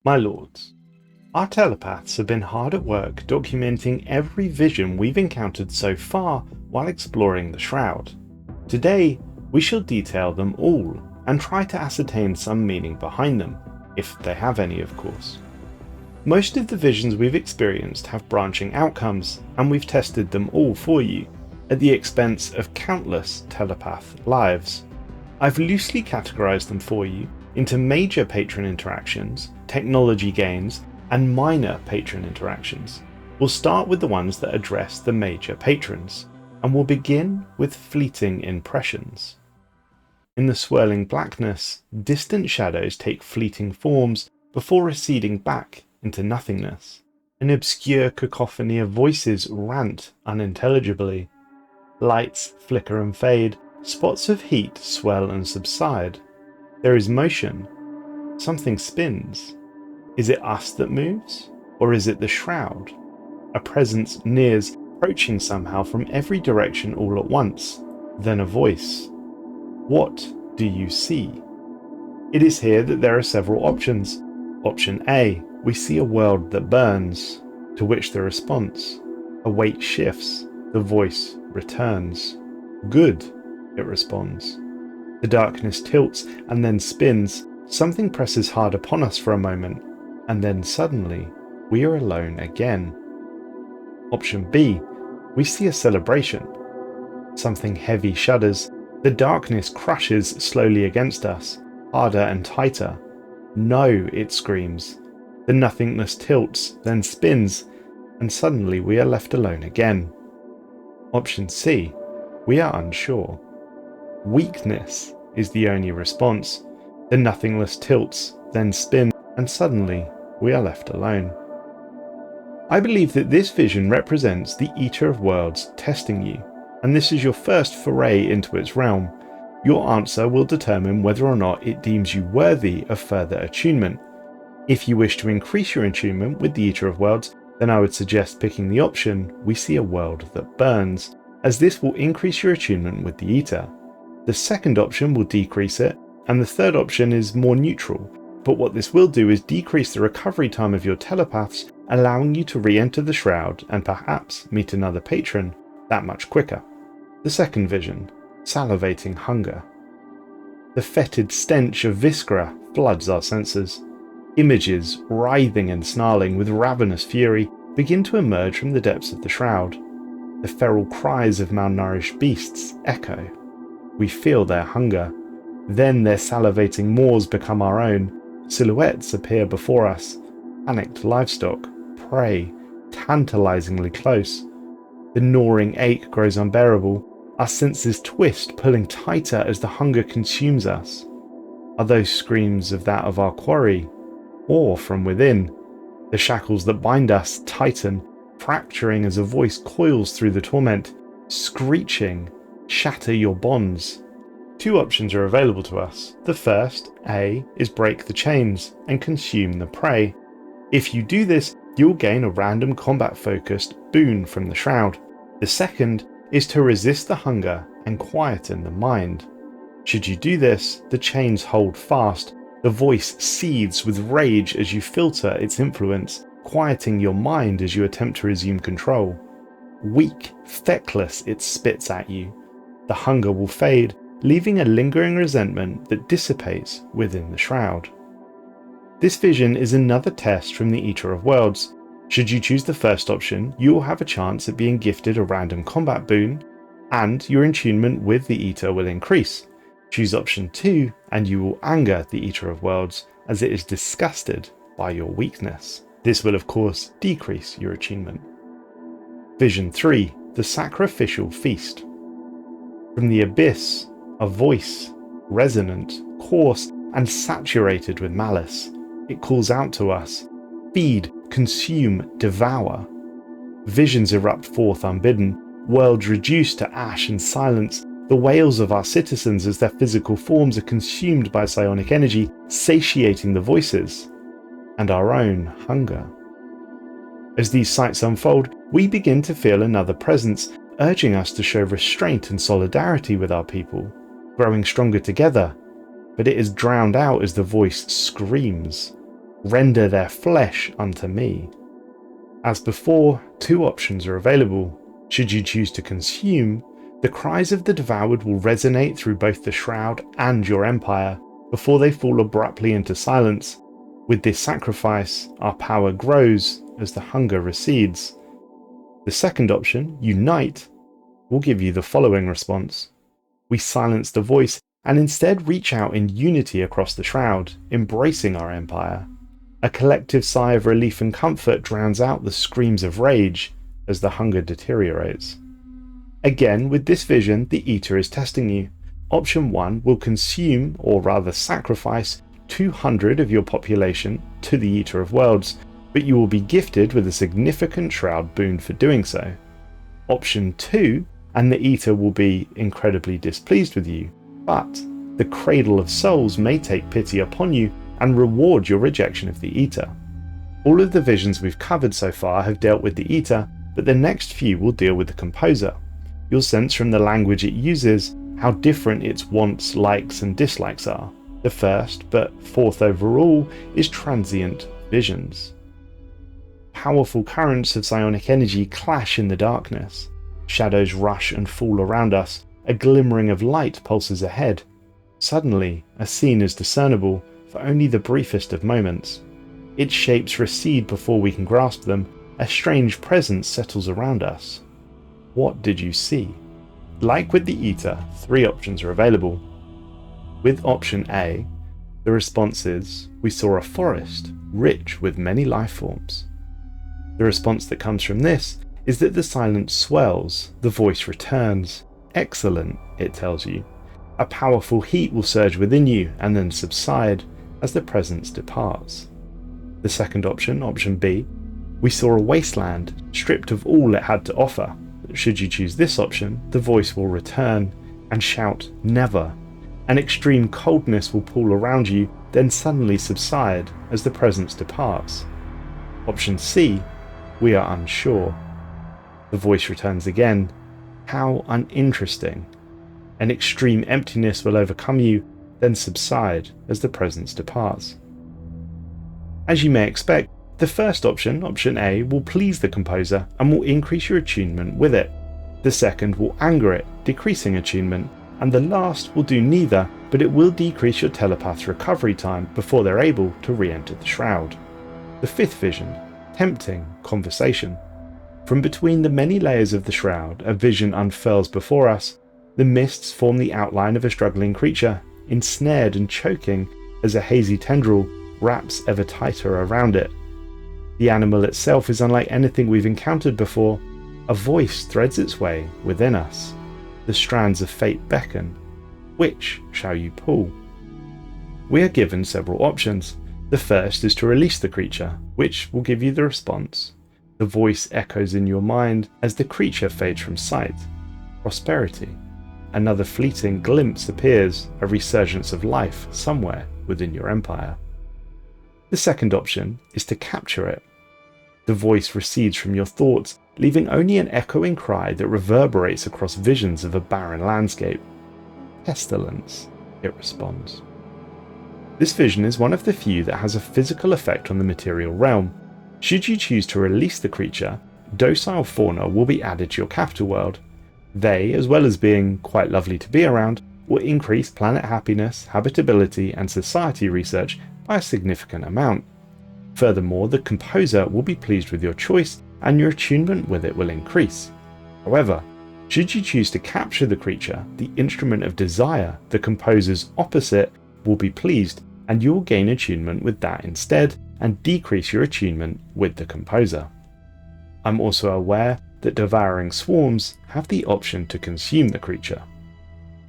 My lords, our telepaths have been hard at work documenting every vision we've encountered so far while exploring the Shroud. Today, we shall detail them all and try to ascertain some meaning behind them, if they have any of course. Most of the visions we've experienced have branching outcomes, and we've tested them all for you, at the expense of countless telepath lives. I've loosely categorised them for you into major patron interactions, technology gains, and minor patron interactions. We'll start with the ones that address the major patrons, and we'll begin with fleeting impressions. In the swirling blackness, distant shadows take fleeting forms before receding back into nothingness. An obscure cacophony of voices rant unintelligibly. Lights flicker and fade, spots of heat swell and subside. There is motion. Something spins. Is it us that moves? Or is it the Shroud? A presence nears, approaching somehow from every direction all at once. Then a voice. What do you see? It is here that there are several options. Option A, we see a world that burns, to which the response. A weight shifts, the voice returns. Good, it responds. The darkness tilts and then spins. Something presses hard upon us for a moment, and then suddenly we are alone again. Option B, we see a celebration. Something heavy shudders. The darkness crushes slowly against us, harder and tighter. No, it screams. The nothingness tilts, then spins, and suddenly we are left alone again. Option C, we are unsure. Weakness is the only response. The nothingness tilts, then spins, and suddenly we are left alone. I believe that this vision represents the Eater of Worlds testing you, and this is your first foray into its realm. Your answer will determine whether or not it deems you worthy of further attunement. If you wish to increase your attunement with the Eater of Worlds, then I would suggest picking the option, we see a world that burns, as this will increase your attunement with the Eater. The second option will decrease it, and the third option is more neutral, but what this will do is decrease the recovery time of your telepaths, allowing you to re-enter the Shroud and perhaps meet another patron that much quicker. The second vision, Salivating Hunger. The fetid stench of viscera floods our senses. Images, writhing and snarling with ravenous fury, begin to emerge from the depths of the Shroud. The feral cries of malnourished beasts echo. We feel their hunger. Then their salivating maws become our own. Silhouettes appear before us. Panicked livestock, prey, tantalizingly close. The gnawing ache grows unbearable. Our senses twist, pulling tighter as the hunger consumes us. Are those screams of that of our quarry? Or from within? The shackles that bind us tighten, fracturing as a voice coils through the torment, screeching, shatter your bonds. Two options are available to us. The first, A, is break the chains and consume the prey. If you do this, you'll gain a random combat-focused boon from the Shroud. The second is to resist the hunger and quieten the mind. Should you do this, the chains hold fast, the voice seethes with rage as you filter its influence, quieting your mind as you attempt to resume control. Weak, feckless, it spits at you. The hunger will fade, leaving a lingering resentment that dissipates within the Shroud. This vision is another test from the Eater of Worlds. Should you choose the first option, you will have a chance at being gifted a random combat boon, and your attunement with the Eater will increase. Choose option 2, and you will anger the Eater of Worlds, as it is disgusted by your weakness. This will of course decrease your attunement. Vision 3, the Sacrificial Feast. From the abyss, a voice, resonant, coarse, and saturated with malice. It calls out to us, feed, consume, devour. Visions erupt forth unbidden, worlds reduced to ash and silence, the wails of our citizens as their physical forms are consumed by psionic energy, satiating the voices, and our own hunger. As these sights unfold, we begin to feel another presence, urging us to show restraint and solidarity with our people, growing stronger together, but it is drowned out as the voice screams. Render their flesh unto me. As before, 2 options are available. Should you choose to consume, the cries of the devoured will resonate through both the shroud and your empire before they fall abruptly into silence. With this sacrifice, our power grows as the hunger recedes. The second option, unite, will give you the following response. We silence the voice and instead reach out in unity across the shroud, embracing our empire. A collective sigh of relief and comfort drowns out the screams of rage as the hunger deteriorates. Again, with this vision, the Eater is testing you. Option 1 will consume, or rather sacrifice, 200 of your population to the Eater of Worlds, but you will be gifted with a significant shroud boon for doing so. Option 2, and the Eater will be incredibly displeased with you, but the Cradle of Souls may take pity upon you and reward your rejection of the Eater. All of the visions we've covered so far have dealt with the Eater, but the next few will deal with the Composer. You'll sense from the language it uses how different its wants, likes and dislikes are. The first, but fourth overall, is Transient Visions. Powerful currents of psionic energy clash in the darkness. Shadows rush and fall around us, a glimmering of light pulses ahead. Suddenly, a scene is discernible for only the briefest of moments. Its shapes recede before we can grasp them, a strange presence settles around us. What did you see? Like with the Eater, 3 options are available. With option A, the response is, we saw a forest, rich with many life forms. The response that comes from this is that the silence swells, the voice returns. Excellent, it tells you. A powerful heat will surge within you and then subside as the presence departs. The second option, option B, we saw a wasteland stripped of all it had to offer. Should you choose this option, the voice will return and shout never. An extreme coldness will pool around you, then suddenly subside as the presence departs. Option C, we are unsure. The voice returns again. How uninteresting. An extreme emptiness will overcome you, then subside as the presence departs. As you may expect, the first option, option A, will please the Composer and will increase your attunement with it. The second will anger it, decreasing attunement, and the last will do neither, but it will decrease your telepath's recovery time before they're able to re-enter the shroud. The fifth vision, tempting conversation. From between the many layers of the shroud, a vision unfurls before us. The mists form the outline of a struggling creature, ensnared and choking as a hazy tendril wraps ever tighter around it. The animal itself is unlike anything we've encountered before. A voice threads its way within us. The strands of fate beckon. Which shall you pull? We are given several options. The first is to release the creature, which will give you the response. The voice echoes in your mind as the creature fades from sight. Prosperity. Another fleeting glimpse appears, a resurgence of life somewhere within your empire. The second option is to capture it. The voice recedes from your thoughts, leaving only an echoing cry that reverberates across visions of a barren landscape. Pestilence, it responds. This vision is one of the few that has a physical effect on the material realm. Should you choose to release the creature, docile fauna will be added to your capital world. They, as well as being quite lovely to be around, will increase planet happiness, habitability and society research by a significant amount. Furthermore, the Composer will be pleased with your choice and your attunement with it will increase. However, should you choose to capture the creature, the instrument of desire, the Composer's opposite, will be pleased and you will gain attunement with that instead and decrease your attunement with the Composer. I'm also aware that devouring swarms have the option to consume the creature.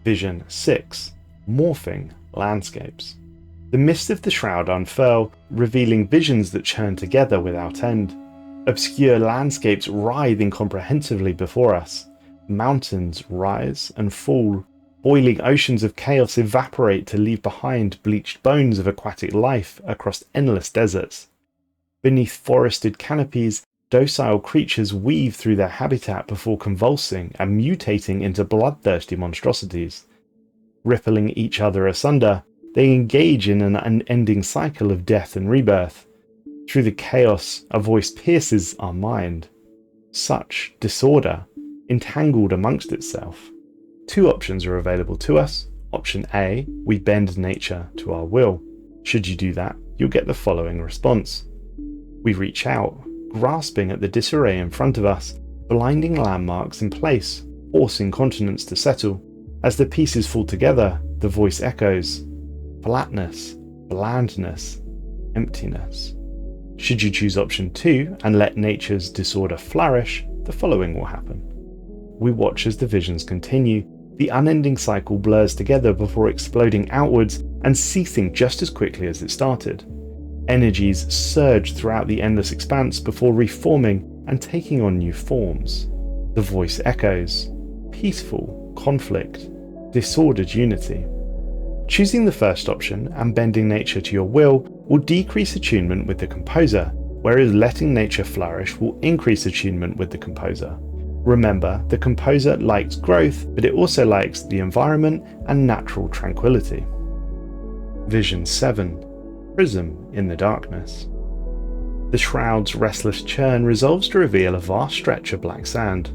Vision 6. Morphing Landscapes. The mist of the shroud unfurl, revealing visions that churn together without end. Obscure landscapes writhe incomprehensibly before us. Mountains rise and fall. Boiling oceans of chaos evaporate to leave behind bleached bones of aquatic life across endless deserts. Beneath forested canopies, docile creatures weave through their habitat before convulsing and mutating into bloodthirsty monstrosities. Rippling each other asunder, they engage in an unending cycle of death and rebirth. Through the chaos, a voice pierces our mind. Such disorder, entangled amongst itself. Two options are available to us. Option A, we bend nature to our will. Should you do that, you'll get the following response. We reach out, grasping at the disarray in front of us, blinding landmarks in place, forcing continents to settle. As the pieces fall together, the voice echoes. Flatness, blandness, emptiness. Should you choose option 2 and let nature's disorder flourish, the following will happen. We watch as the visions continue. The unending cycle blurs together before exploding outwards and ceasing just as quickly as it started. Energies surge throughout the endless expanse before reforming and taking on new forms. The voice echoes. Peaceful conflict, disordered unity. Choosing the first option and bending nature to your will decrease attunement with the composer, whereas letting nature flourish will increase attunement with the composer. Remember, the composer likes growth, but it also likes the environment and natural tranquility. Vision 7. Prism in the Darkness. The shroud's restless churn resolves to reveal a vast stretch of black sand.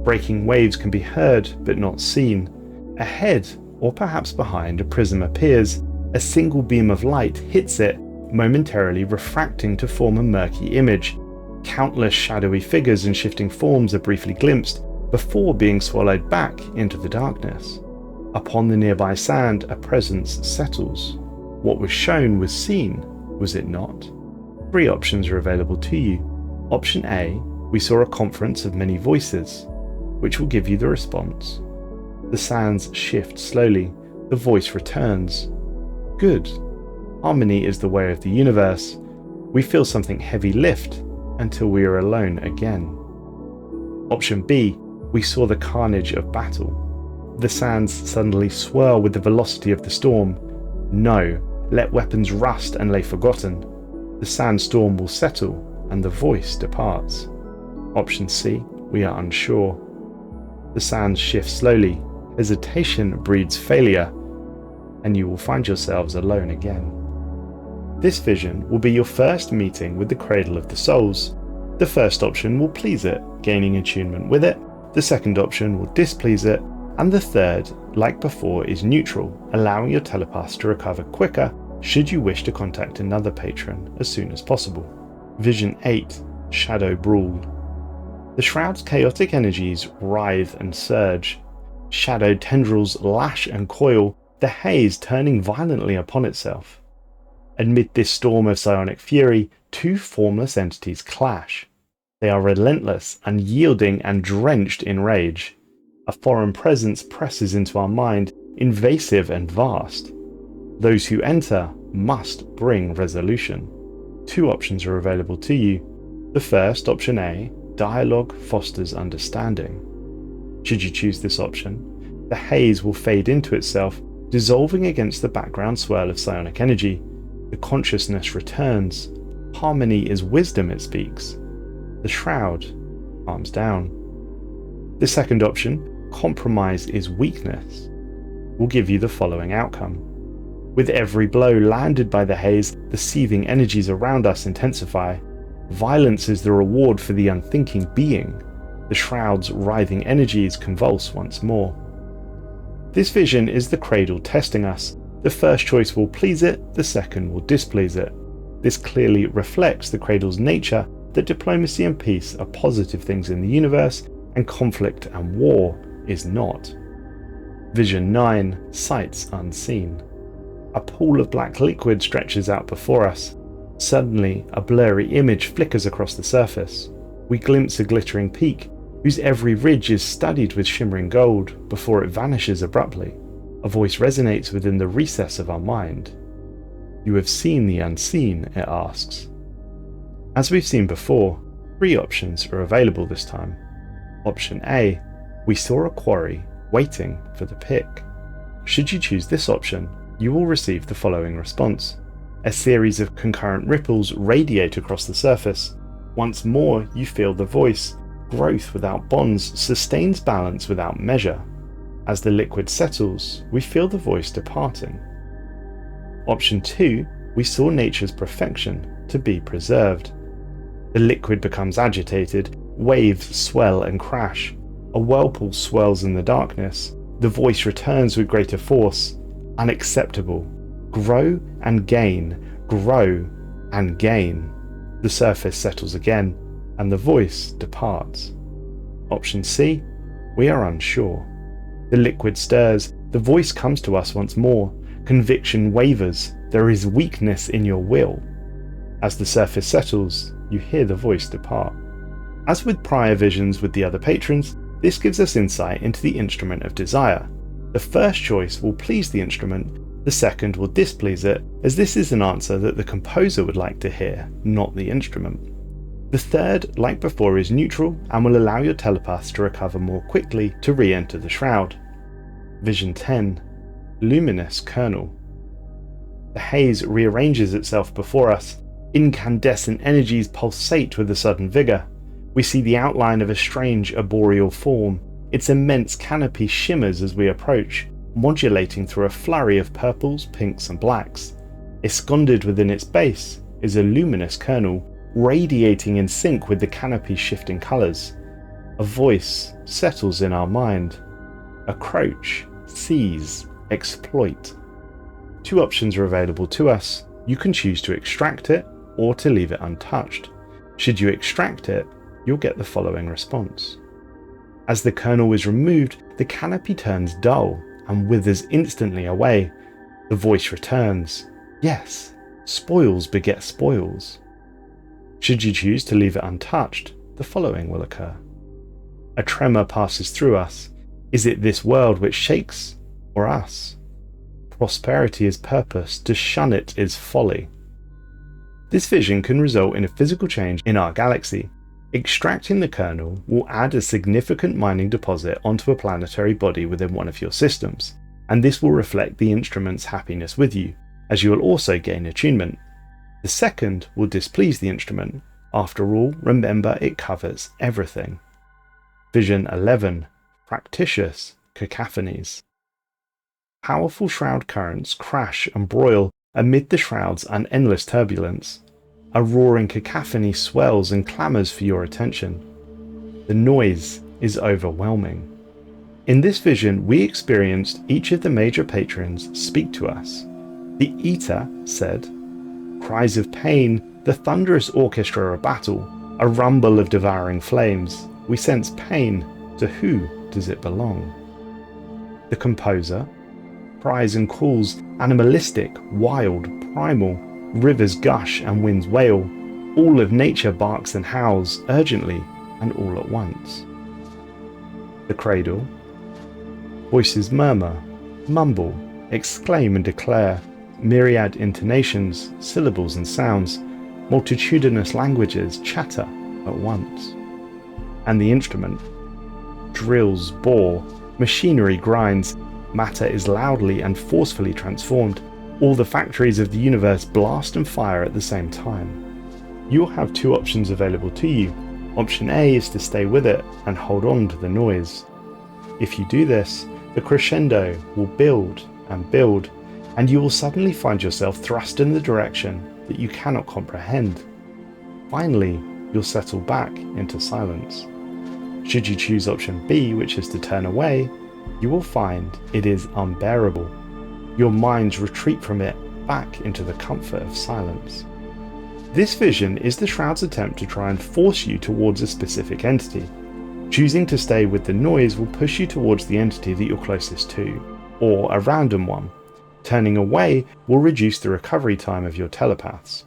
Breaking waves can be heard, but not seen. Ahead, or perhaps behind, a prism appears. A single beam of light hits it, momentarily refracting to form a murky image. Countless shadowy figures and shifting forms are briefly glimpsed, before being swallowed back into the darkness. Upon the nearby sand, a presence settles. What was shown was seen, was it not? 3 options are available to you. Option A, we saw a conference of many voices, which will give you the response. The sands shift slowly, the voice returns. Good. Harmony is the way of the universe. We feel something heavy lift until we are alone again. Option B, we saw the carnage of battle. The sands suddenly swirl with the velocity of the storm. No, let weapons rust and lay forgotten. The sandstorm will settle and the voice departs. Option C, we are unsure. The sands shift slowly. Hesitation breeds failure, and you will find yourselves alone again. This vision will be your first meeting with the Cradle of the Souls. The first option will please it, gaining attunement with it. The second option will displease it, and the third, like before, is neutral, allowing your telepaths to recover quicker should you wish to contact another patron as soon as possible. Vision 8, Shadow Brawl. The Shroud's chaotic energies writhe and surge. Shadow tendrils lash and coil, the haze turning violently upon itself. Amid this storm of psionic fury, 2 formless entities clash. They are relentless, unyielding, and drenched in rage. A foreign presence presses into our mind, invasive and vast. Those who enter must bring resolution. 2 options are available to you. The first, option A, dialogue fosters understanding. Should you choose this option, the haze will fade into itself, dissolving against the background swirl of psionic energy. The consciousness returns. Harmony is wisdom, it speaks. The shroud calms down. The second option, compromise is weakness, will give you the following outcome. With every blow landed by the haze, the seething energies around us intensify. Violence is the reward for the unthinking being. The shroud's writhing energies convulse once more. This vision is the cradle testing us. The first choice will please it, the second will displease it. This clearly reflects the cradle's nature, that diplomacy and peace are positive things in the universe, and conflict and war is not. Vision 9, Sights Unseen. A pool of black liquid stretches out before us. Suddenly, a blurry image flickers across the surface. We glimpse a glittering peak, whose every ridge is studded with shimmering gold, before it vanishes abruptly. A voice resonates within the recess of our mind. You have seen the unseen, it asks. As we've seen before, 3 options are available this time. Option A, we saw a quarry waiting for the pick. Should you choose this option, you will receive the following response. A series of concurrent ripples radiate across the surface. Once more, you feel the voice. Growth without bonds sustains balance without measure. As the liquid settles, we feel the voice departing. Option 2, we saw nature's perfection to be preserved. The liquid becomes agitated, waves swell and crash, a whirlpool swirls in the darkness, the voice returns with greater force. Unacceptable. Grow and gain, grow and gain. The surface settles again, and the voice departs. Option C, we are unsure. The liquid stirs, the voice comes to us once more, conviction wavers, there is weakness in your will. As the surface settles, you hear the voice depart. As with prior visions with the other patrons, this gives us insight into the instrument of desire. The first choice will please the instrument, the second will displease it, as this is an answer that the composer would like to hear, not the instrument. The third, like before, is neutral and will allow your telepaths to recover more quickly to re-enter the shroud. Vision 10. Luminous Kernal. The haze rearranges itself before us. Incandescent energies pulsate with a sudden vigour. We see the outline of a strange arboreal form. Its immense canopy shimmers as we approach, modulating through a flurry of purples, pinks and blacks. Esconded within its base is a luminous kernel, radiating in sync with the canopy's shifting colours. A voice settles in our mind. Approach, seize, exploit. Two options are available to us. You can choose to extract it or to leave it untouched. Should you extract it, you'll get the following response. As the kernel is removed, the canopy turns dull and withers instantly away. The voice returns. Yes, spoils beget spoils. Should you choose to leave it untouched, the following will occur. A tremor passes through us. Is it this world which shakes, or us? Prosperity is purpose, to shun it is folly. This vision can result in a physical change in our galaxy. Extracting the kernel will add a significant mining deposit onto a planetary body within one of your systems, and this will reflect the instrument's happiness with you, as you will also gain attunement. The second will displease the instrument. After all, remember it covers everything. Vision 11. Fractious Cacophonies. Powerful shroud currents crash and broil amid the shroud's endless turbulence. A roaring cacophony swells and clamours for your attention. The noise is overwhelming. In this vision, we experienced each of the major patrons speak to us. The Eater said, "Cries of pain, the thunderous orchestra of battle, a rumble of devouring flames. We sense pain. To who does it belong?" The Composer, cries and calls, animalistic, wild, primal, rivers gush and winds wail, all of nature barks and howls, urgently and all at once. The Cradle, voices murmur, mumble, exclaim and declare, myriad intonations, syllables and sounds, multitudinous languages chatter at once. And the instrument, drills bore, machinery grinds, matter is loudly and forcefully transformed. All the factories of the universe blast and fire at the same time. You'll have two options available to you. Option A is to stay with it and hold on to the noise. If you do this, the crescendo will build, and you will suddenly find yourself thrust in the direction that you cannot comprehend. Finally, you'll settle back into silence. Should you choose option B, which is to turn away, you will find it is unbearable. Your minds retreat from it back into the comfort of silence. This vision is the Shroud's attempt to try and force you towards a specific entity. Choosing to stay with the noise will push you towards the entity that you're closest to, or a random one. Turning away will reduce the recovery time of your telepaths.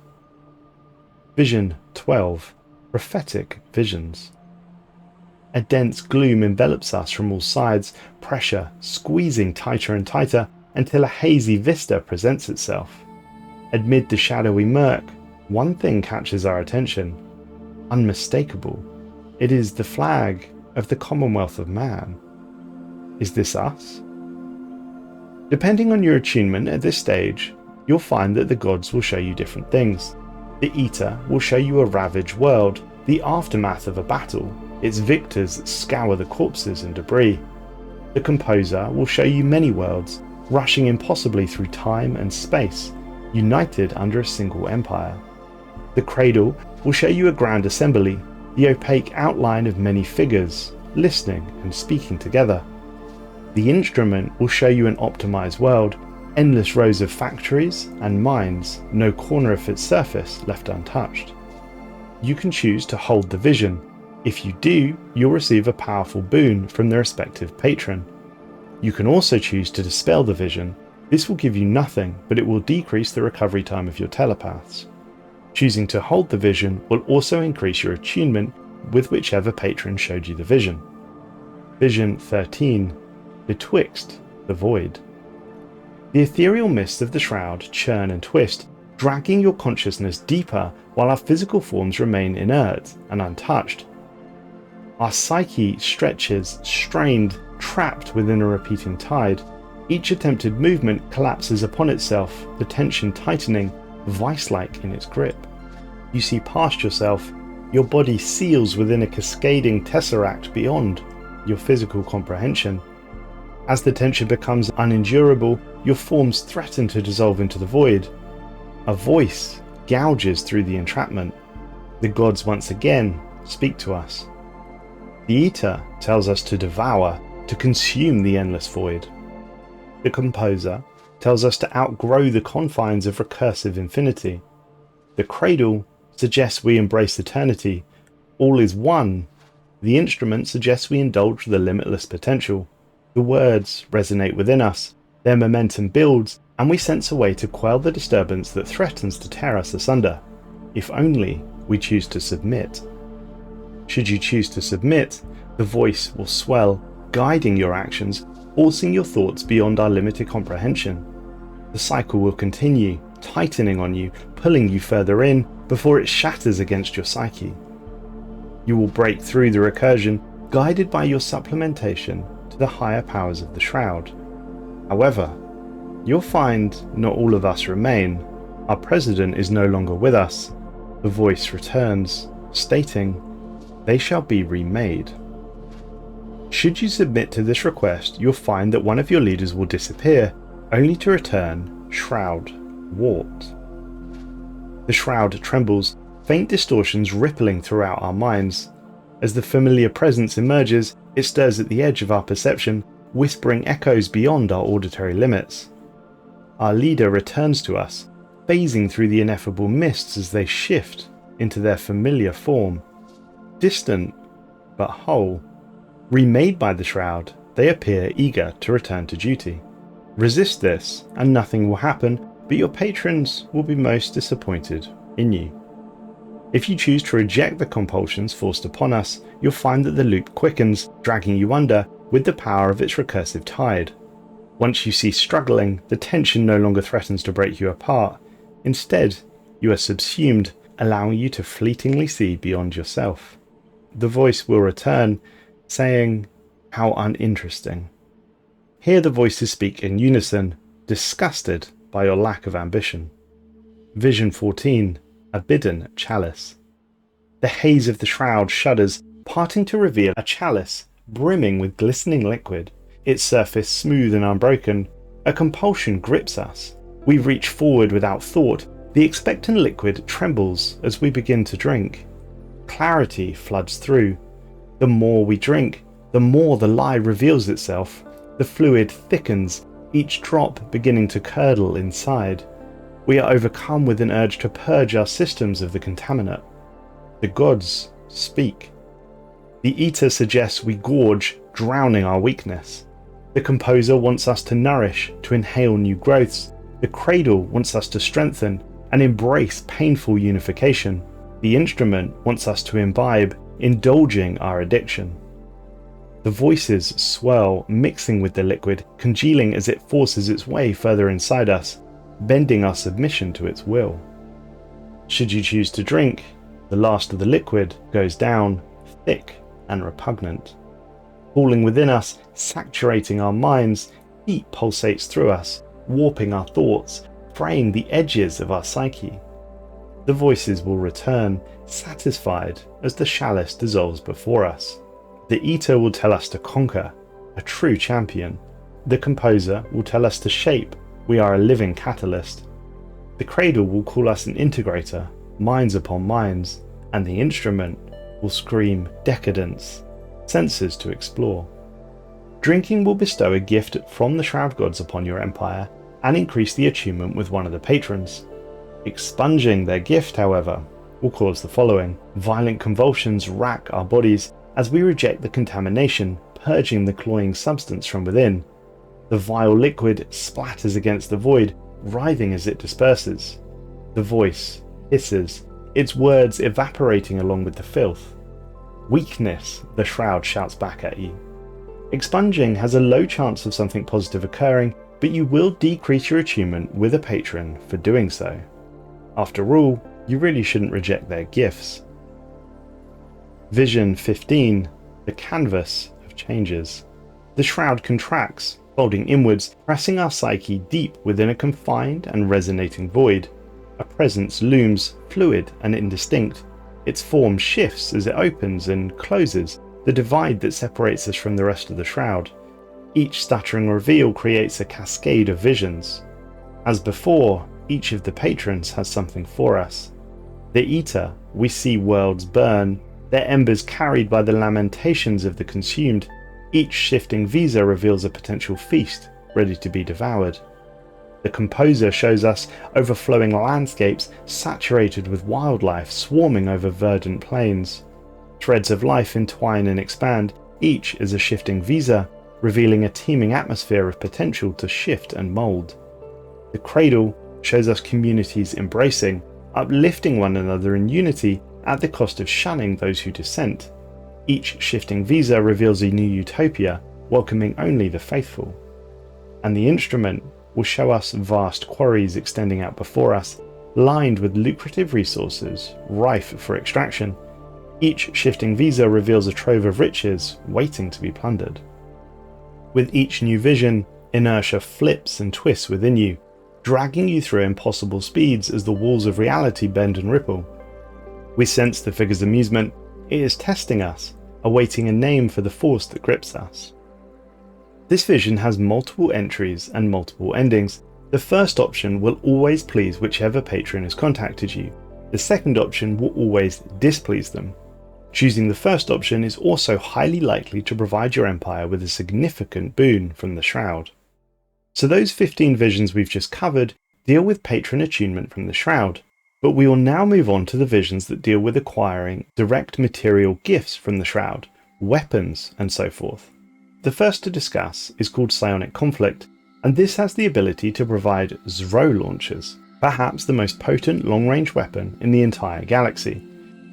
Vision 12. Prophetic Visions. A dense gloom envelops us from all sides, pressure squeezing tighter and tighter until a hazy vista presents itself. Amid the shadowy murk, one thing catches our attention. Unmistakable. It is the flag of the Commonwealth of Man. Is this us? Depending on your attunement at this stage, you'll find that the gods will show you different things. The Eater will show you a ravaged world, the aftermath of a battle. Its victors scour the corpses and debris. The Composer will show you many worlds, rushing impossibly through time and space, united under a single empire. The cradle will show you a grand assembly, the opaque outline of many figures, listening and speaking together. The instrument will show you an optimized world, endless rows of factories and mines, no corner of its surface left untouched. You can choose to hold the vision. If you do, you'll receive a powerful boon from the respective patron. You can also choose to dispel the vision. This will give you nothing, but it will decrease the recovery time of your telepaths. Choosing to hold the vision will also increase your attunement with whichever patron showed you the vision. Vision 13. Betwixt the Void. The ethereal mists of the shroud churn and twist, dragging your consciousness deeper while our physical forms remain inert and untouched. Our psyche stretches, strained, trapped within a repeating tide. Each attempted movement collapses upon itself, the tension tightening, vice-like in its grip. You see past yourself, your body seals within a cascading tesseract beyond your physical comprehension. As the tension becomes unendurable, your forms threaten to dissolve into the void. A voice gouges through the entrapment. The gods once again speak to us. The Eater tells us to devour, to consume the endless void. The Composer tells us to outgrow the confines of recursive infinity. The Cradle suggests we embrace eternity. All is one. The instrument suggests we indulge the limitless potential. The words resonate within us, their momentum builds, and we sense a way to quell the disturbance that threatens to tear us asunder, if only we choose to submit. Should you choose to submit, the voice will swell, guiding your actions, forcing your thoughts beyond our limited comprehension. The cycle will continue, tightening on you, pulling you further in before it shatters against your psyche. You will break through the recursion, guided by your supplementation to the higher powers of the shroud. However, you'll find not all of us remain. Our president is no longer with us. The voice returns, stating, "They shall be remade." Should you submit to this request, you'll find that one of your leaders will disappear, only to return, shroud warped. The shroud trembles, faint distortions rippling throughout our minds. As the familiar presence emerges, it stirs at the edge of our perception, whispering echoes beyond our auditory limits. Our leader returns to us, phasing through the ineffable mists as they shift into their familiar form. Distant, but whole. Remade by the shroud, they appear eager to return to duty. Resist this, and nothing will happen, but your patrons will be most disappointed in you. If you choose to reject the compulsions forced upon us, you'll find that the loop quickens, dragging you under with the power of its recursive tide. Once you cease struggling, the tension no longer threatens to break you apart. Instead, you are subsumed, allowing you to fleetingly see beyond yourself. The voice will return, saying, "How uninteresting." Hear the voices speak in unison, disgusted by your lack of ambition. Vision 14. A Bidden Chalice. The haze of the shroud shudders, parting to reveal a chalice brimming with glistening liquid, its surface smooth and unbroken. A compulsion grips us. We reach forward without thought. The expectant liquid trembles as we begin to drink. Clarity floods through. The more we drink, the more the lie reveals itself. The fluid thickens, each drop beginning to curdle inside. We are overcome with an urge to purge our systems of the contaminant. The gods speak. The Eater suggests we gorge, drowning our weakness. The Composer wants us to nourish, to inhale new growths. The Cradle wants us to strengthen and embrace painful unification. The Instrument wants us to imbibe, indulging our addiction. The voices swirl, mixing with the liquid, congealing as it forces its way further inside us, bending our submission to its will. Should you choose to drink, the last of the liquid goes down, thick and repugnant. Falling within us, saturating our minds, heat pulsates through us, warping our thoughts, fraying the edges of our psyche. The voices will return, satisfied as the chalice dissolves before us. The Eater will tell us to conquer, a true champion. The Composer will tell us to shape, we are a living catalyst. The cradle will call us an integrator, minds upon minds, and the instrument will scream decadence, senses to explore. Drinking will bestow a gift from the Shroud Gods upon your empire and increase the attunement with one of the patrons. Expunging their gift, however, will cause the following. Violent convulsions rack our bodies as we reject the contamination, purging the cloying substance from within. The vile liquid splatters against the void, writhing as it disperses. The voice hisses, its words evaporating along with the filth. Weakness, the Shroud shouts back at you. Expunging has a low chance of something positive occurring, but you will decrease your attunement with a patron for doing so. After all, you really shouldn't reject their gifts. Vision 15, the canvas of changes. The Shroud contracts, folding inwards, pressing our psyche deep within a confined and resonating void. A presence looms, fluid and indistinct. Its form shifts as it opens and closes, the divide that separates us from the rest of the Shroud. Each stuttering reveal creates a cascade of visions. As before, each of the patrons has something for us. The Eater, we see worlds burn, their embers carried by the lamentations of the consumed. Each shifting visa reveals a potential feast, ready to be devoured. The Composer shows us overflowing landscapes saturated with wildlife swarming over verdant plains. Threads of life entwine and expand, each is a shifting visa, revealing a teeming atmosphere of potential to shift and mould. The Cradle shows us communities embracing, uplifting one another in unity at the cost of shunning those who dissent. Each shifting visa reveals a new utopia, welcoming only the faithful. And the Instrument will show us vast quarries extending out before us, lined with lucrative resources, rife for extraction. Each shifting visa reveals a trove of riches waiting to be plundered. With each new vision, inertia flips and twists within you, dragging you through impossible speeds as the walls of reality bend and ripple. We sense the figure's amusement. It is testing us, awaiting a name for the force that grips us. This vision has multiple entries and multiple endings. The first option will always please whichever patron has contacted you. The second option will always displease them. Choosing the first option is also highly likely to provide your empire with a significant boon from the Shroud. So those 15 visions we've just covered deal with patron attunement from the Shroud, but we will now move on to the visions that deal with acquiring direct material gifts from the Shroud, weapons and so forth. The first to discuss is called Psionic Conflict, and this has the ability to provide Zro launchers, perhaps the most potent long-range weapon in the entire galaxy.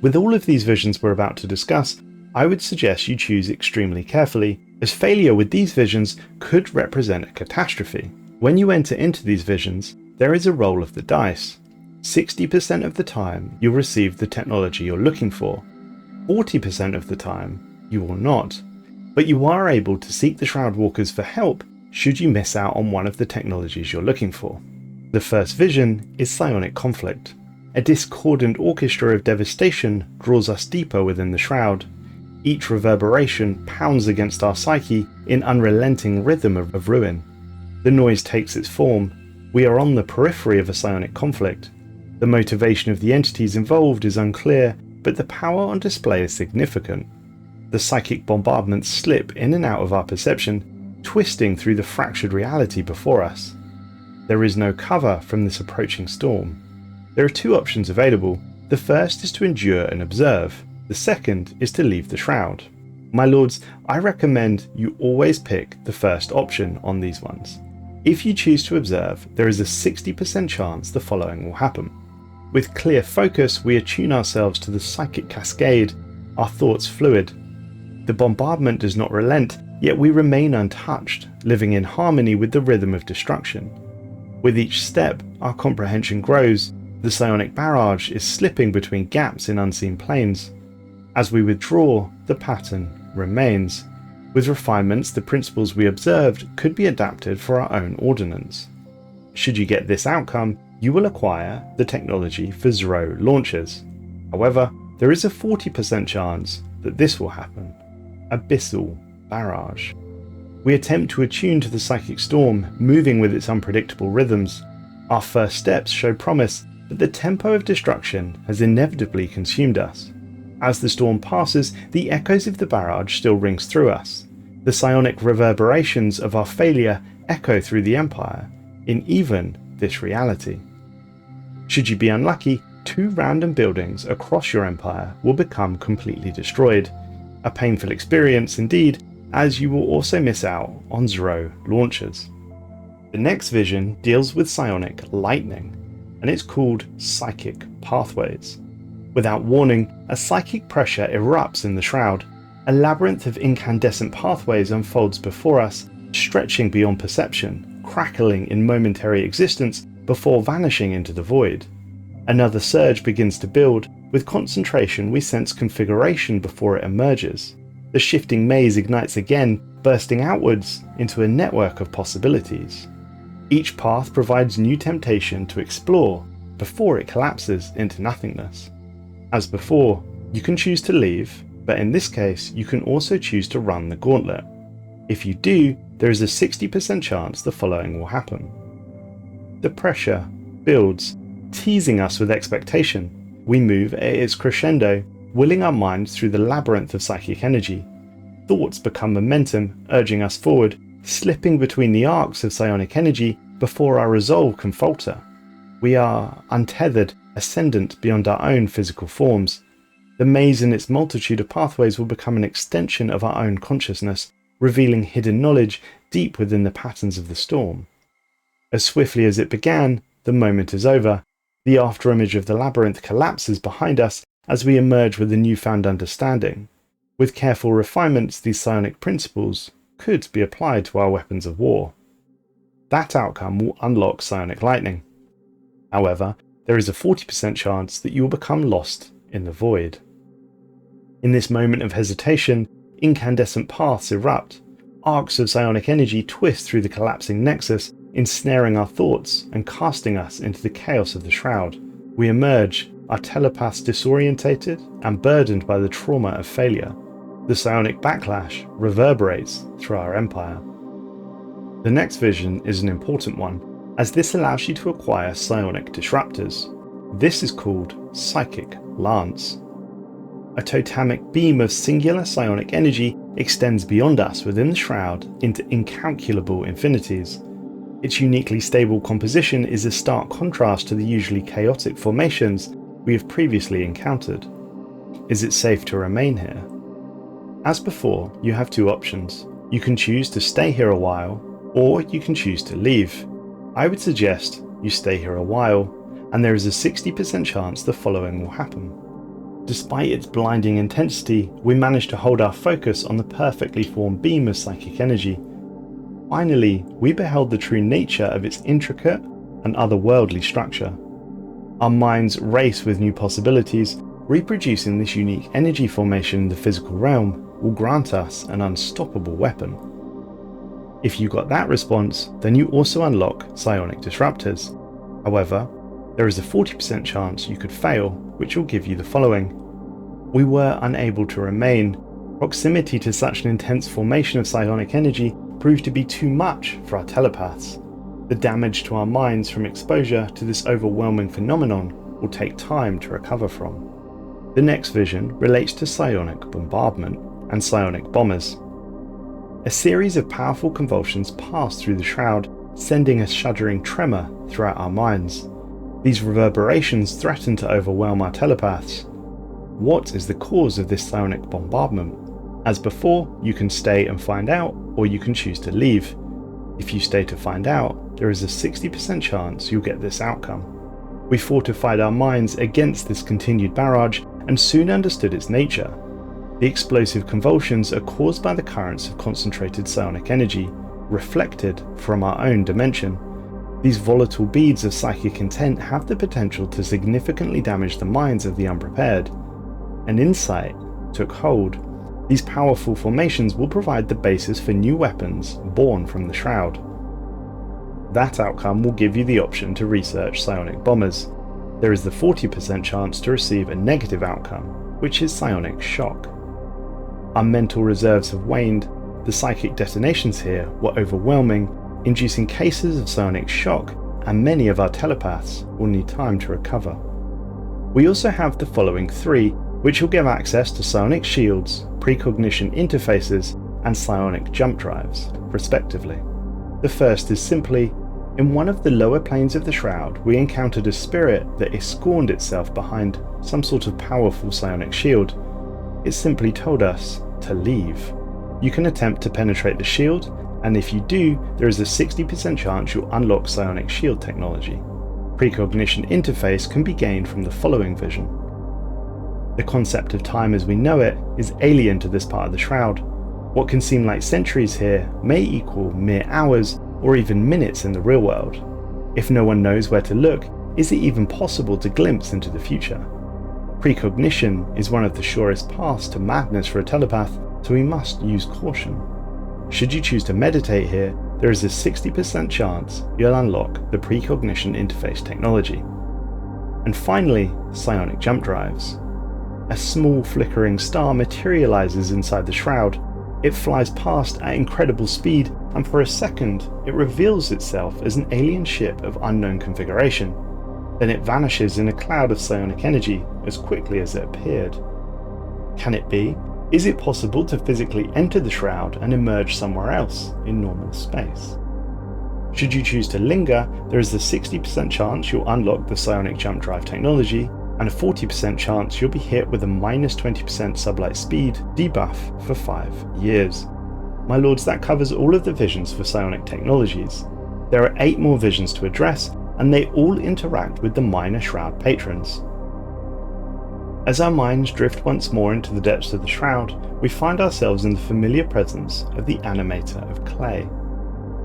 With all of these visions we're about to discuss, I would suggest you choose extremely carefully, as failure with these visions could represent a catastrophe. When you enter into these visions, there is a roll of the dice. 60% of the time you'll receive the technology you're looking for, 40% of the time you will not, but you are able to seek the Shroud Walkers for help should you miss out on one of the technologies you're looking for. The first vision is Psionic Conflict. A discordant orchestra of devastation draws us deeper within the Shroud. Each reverberation pounds against our psyche in unrelenting rhythm of ruin. The noise takes its form. We are on the periphery of a psionic conflict. The motivation of the entities involved is unclear, but the power on display is significant. The psychic bombardments slip in and out of our perception, twisting through the fractured reality before us. There is no cover from this approaching storm. There are two options available. The first is to endure and observe. The second is to leave the Shroud. My lords, I recommend you always pick the first option on these ones. If you choose to observe, there is a 60% chance the following will happen. With clear focus, we attune ourselves to the psychic cascade, our thoughts fluid. The bombardment does not relent, yet we remain untouched, living in harmony with the rhythm of destruction. With each step, our comprehension grows. The psionic barrage is slipping between gaps in unseen planes. As we withdraw, the pattern remains. With refinements, the principles we observed could be adapted for our own ordnance. Should you get this outcome, you will acquire the technology for Zro launchers. However, there is a 40% chance that this will happen. Abyssal Barrage. We attempt to attune to the psychic storm, moving with its unpredictable rhythms. Our first steps show promise, but the tempo of destruction has inevitably consumed us. As the storm passes, the echoes of the barrage still rings through us. The psionic reverberations of our failure echo through the Empire, in even this reality. Should you be unlucky, 2 random buildings across your Empire will become completely destroyed. A painful experience indeed, as you will also miss out on 0 launches. The next vision deals with psionic lightning, and it's called Psychic Pathways. Without warning, a psychic pressure erupts in the shroud. A labyrinth of incandescent pathways unfolds before us, stretching beyond perception, crackling in momentary existence before vanishing into the void. Another surge begins to build. With concentration, we sense configuration before it emerges. The shifting maze ignites again, bursting outwards into a network of possibilities. Each path provides new temptation to explore before it collapses into nothingness. As before, you can choose to leave, but in this case, you can also choose to run the gauntlet. If you do, there is a 60% chance the following will happen. The pressure builds, teasing us with expectation. We move at its crescendo, willing our minds through the labyrinth of psychic energy. Thoughts become momentum, urging us forward, slipping between the arcs of psionic energy before our resolve can falter. We are untethered, ascendant beyond our own physical forms. The maze and its multitude of pathways will become an extension of our own consciousness, revealing hidden knowledge deep within the patterns of the storm. As swiftly as it began, the moment is over. The afterimage of the labyrinth collapses behind us as we emerge with a newfound understanding. With careful refinements, these psionic principles could be applied to our weapons of war. That outcome will unlock psionic lightning. However, there is a 40% chance that you will become lost in the void. In this moment of hesitation, incandescent paths erupt. Arcs of psionic energy twist through the collapsing nexus, ensnaring our thoughts and casting us into the chaos of the shroud. We emerge, our telepaths disorientated and burdened by the trauma of failure. The psionic backlash reverberates through our empire. The next vision is an important one, as this allows you to acquire psionic disruptors. This is called Psychic Lance. A totemic beam of singular psionic energy extends beyond us within the shroud into incalculable infinities. Its uniquely stable composition is a stark contrast to the usually chaotic formations we have previously encountered. Is it safe to remain here? As before, you have 2 options. You can choose to stay here a while, or you can choose to leave. I would suggest you stay here a while, and there is a 60% chance the following will happen. Despite its blinding intensity, we manage to hold our focus on the perfectly formed beam of psychic energy. Finally, we beheld the true nature of its intricate and otherworldly structure. Our minds race with new possibilities. Reproducing this unique energy formation in the physical realm will grant us an unstoppable weapon. If you got that response, then you also unlock psionic disruptors. However, there is a 40% chance you could fail, which will give you the following. We were unable to remain. Proximity to such an intense formation of psionic energy proved to be too much for our telepaths. The damage to our minds from exposure to this overwhelming phenomenon will take time to recover from. The next vision relates to psionic bombardment and psionic bombers. A series of powerful convulsions pass through the shroud, sending a shuddering tremor throughout our minds. These reverberations threaten to overwhelm our telepaths. What is the cause of this psionic bombardment? As before, you can stay and find out, or you can choose to leave. If you stay to find out, there is a 60% chance you'll get this outcome. We fortified our minds against this continued barrage and soon understood its nature. The explosive convulsions are caused by the currents of concentrated psionic energy, reflected from our own dimension. These volatile beads of psychic intent have the potential to significantly damage the minds of the unprepared. An insight took hold. These powerful formations will provide the basis for new weapons born from the shroud. That outcome will give you the option to research psionic bombers. There is the 40% chance to receive a negative outcome, which is psionic shock. Our mental reserves have waned. The psychic detonations here were overwhelming, inducing cases of psionic shock and many of our telepaths will need time to recover. We also have the following 3, which will give access to psionic shields, precognition interfaces, and psionic jump drives, respectively. The first is simply, in one of the lower planes of the Shroud, we encountered a spirit that ensconced itself behind some sort of powerful psionic shield. It simply told us to leave. You can attempt to penetrate the shield, and if you do, there is a 60% chance you'll unlock psionic shield technology. Precognition interface can be gained from the following vision. The concept of time as we know it is alien to this part of the Shroud. What can seem like centuries here may equal mere hours or even minutes in the real world. If no one knows where to look, is it even possible to glimpse into the future? Precognition is one of the surest paths to madness for a telepath, so we must use caution. Should you choose to meditate here, there is a 60% chance you'll unlock the precognition interface technology. And finally, psionic jump drives. A small flickering star materializes inside the Shroud. It flies past at incredible speed, and for a second, it reveals itself as an alien ship of unknown configuration. Then it vanishes in a cloud of psionic energy as quickly as it appeared. Can it be? Is it possible to physically enter the Shroud and emerge somewhere else in normal space? Should you choose to linger, there is a 60% chance you'll unlock the psionic jump drive technology, and a 40% chance you'll be hit with a minus 20% sublight speed debuff for 5 years. My lords, that covers all of the visions for psionic technologies. There are 8 more visions to address, and they all interact with the minor Shroud patrons. As our minds drift once more into the depths of the Shroud, we find ourselves in the familiar presence of the Animator of Clay.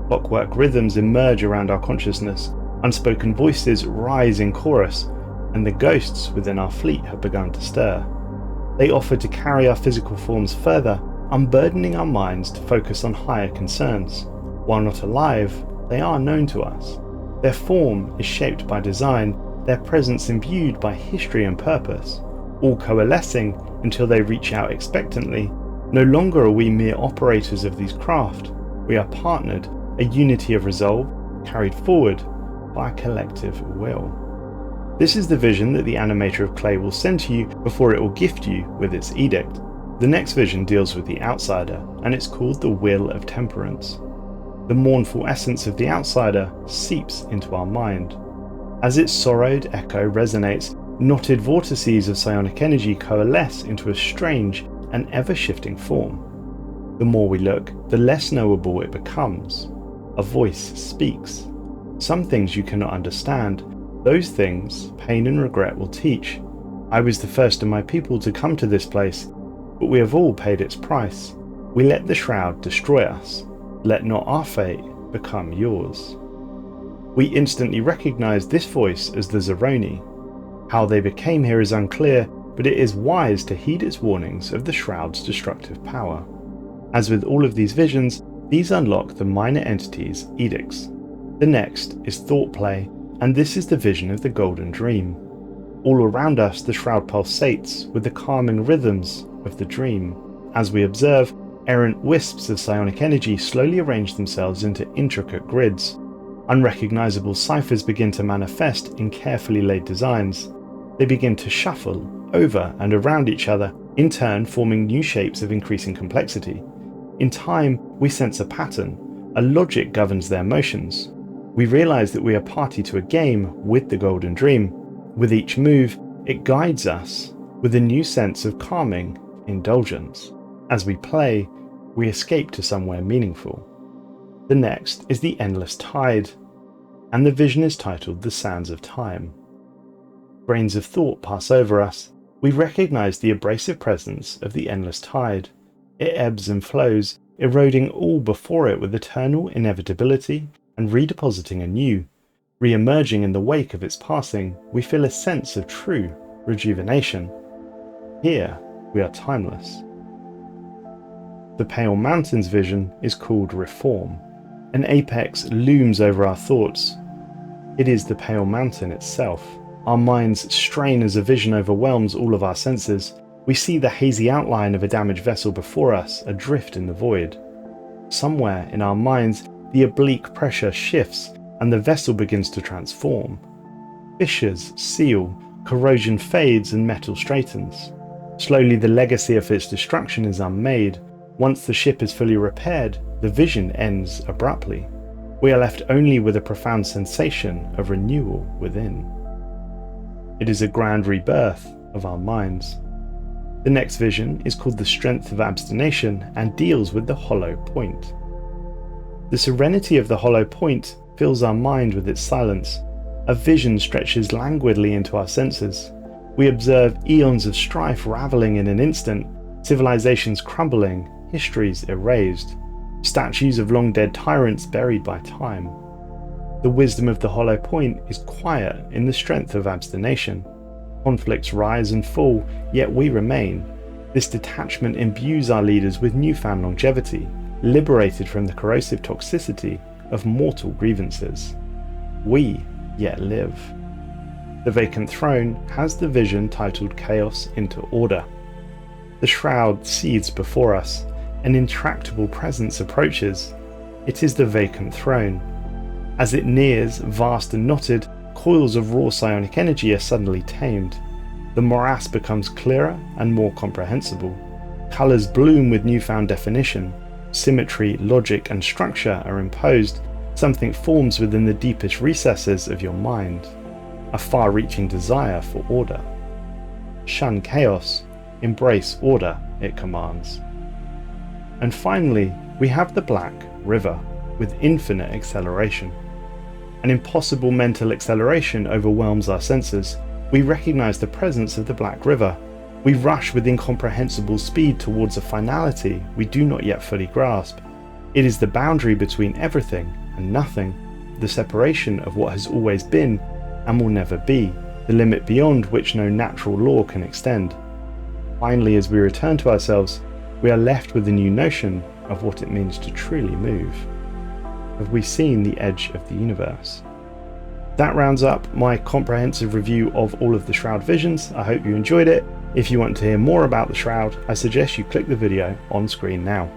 Clockwork rhythms emerge around our consciousness, unspoken voices rise in chorus, and the ghosts within our fleet have begun to stir. They offer to carry our physical forms further, unburdening our minds to focus on higher concerns. While not alive, they are known to us. Their form is shaped by design, their presence imbued by history and purpose, all coalescing until they reach out expectantly. No longer are we mere operators of these craft, we are partnered, a unity of resolve, carried forward by a collective will. This is the vision that the Animator of Clay will send to you before it will gift you with its edict. The next vision deals with the Outsider, and it's called the Will of Temperance. The mournful essence of the Outsider seeps into our mind. As its sorrowed echo resonates, knotted vortices of psionic energy coalesce into a strange and ever-shifting form. The more we look, the less knowable it becomes. A voice speaks. Some things you cannot understand. Those things pain and regret will teach. I was the first of my people to come to this place, but we have all paid its price. We let the Shroud destroy us. Let not our fate become yours. We instantly recognize this voice as the Zeroni. How they became here is unclear, but it is wise to heed its warnings of the Shroud's destructive power. As with all of these visions, these unlock the minor entities' edicts. The next is Thought Play, and this is the vision of the Golden Dream. All around us the Shroud pulsates with the calming rhythms of the dream. As we observe, errant wisps of psionic energy slowly arrange themselves into intricate grids. Unrecognizable ciphers begin to manifest in carefully laid designs. They begin to shuffle over and around each other, in turn forming new shapes of increasing complexity. In time, we sense a pattern. A logic governs their motions. We realize that we are party to a game with the Golden Dream. With each move, it guides us with a new sense of calming indulgence. As we play, we escape to somewhere meaningful. The next is the Endless Tide, and the vision is titled The Sands of Time. Grains of thought pass over us. We recognize the abrasive presence of the Endless Tide. It ebbs and flows, eroding all before it with eternal inevitability and redepositing anew. Re-emerging in the wake of its passing, we feel a sense of true rejuvenation. Here, we are timeless. The Pale Mountains vision is called Reform. An apex looms over our thoughts. It is the Pale Mountain itself. Our minds strain as a vision overwhelms all of our senses. We see the hazy outline of a damaged vessel before us, adrift in the void. Somewhere in our minds, the oblique pressure shifts, and the vessel begins to transform. Fissures seal, corrosion fades, and metal straightens. Slowly the legacy of its destruction is unmade. Once the ship is fully repaired, the vision ends abruptly. We are left only with a profound sensation of renewal within. It is a grand rebirth of our minds. The next vision is called the Strength of Abstination and deals with the hollow point. The serenity of the hollow point fills our mind with its silence. A vision stretches languidly into our senses. We observe eons of strife raveling in an instant, civilizations crumbling, histories erased, statues of long-dead tyrants buried by time. The wisdom of the hollow point is quiet in the strength of abstination. Conflicts rise and fall, yet we remain. This detachment imbues our leaders with newfound longevity, liberated from the corrosive toxicity of mortal grievances. We yet live. The Vacant Throne has the vision titled Chaos into Order. The shroud seethes before us. An intractable presence approaches. It is the Vacant Throne. As it nears, vast and knotted, coils of raw psionic energy are suddenly tamed. The morass becomes clearer and more comprehensible. Colours bloom with newfound definition. Symmetry, logic, and structure are imposed. Something forms within the deepest recesses of your mind. A far-reaching desire for order. Shun chaos, embrace order, it commands. And finally, we have the Black River, with infinite acceleration. An impossible mental acceleration overwhelms our senses. We recognize the presence of the Black River. We rush with incomprehensible speed towards a finality we do not yet fully grasp. It is the boundary between everything and nothing, the separation of what has always been and will never be, the limit beyond which no natural law can extend. Finally, as we return to ourselves, we are left with a new notion of what it means to truly move. Have we seen the edge of the universe? That rounds up my comprehensive review of all of the Shroud visions. I hope you enjoyed it. If you want to hear more about the Shroud, I suggest you click the video on screen now.